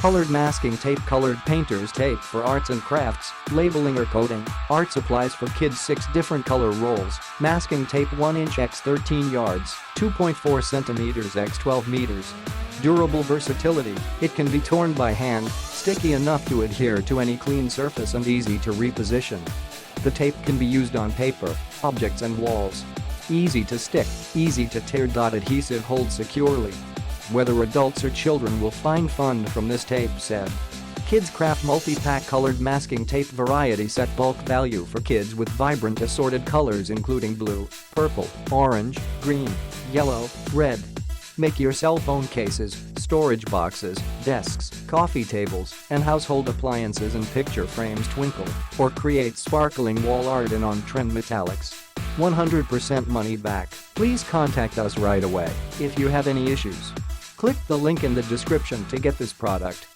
Colored masking tape. Colored painter's tape for arts and crafts, labeling or coding. Art supplies for kids. 6 different color rolls. Masking tape 1 inch x 13 yards, 2.4 centimeters x 12 meters. Durable versatility. It can be torn by hand, sticky enough to adhere to any clean surface and easy to reposition. The tape can be used on paper, objects and walls. Easy to stick. Easy-to-tear.Adhesive holds securely. Whether adults or children will find fun from this tape set. Kids Craft Multi-Pack Colored Masking Tape Variety Set. Bulk value for kids with vibrant assorted colors including blue, purple, orange, green, yellow, red. Make your cell phone cases, storage boxes, desks, coffee tables, and household appliances and picture frames twinkle, or create sparkling wall art in on-trend metallics. 100% money back. Please contact us right away if you have any issues. Click the link in the description to get this product.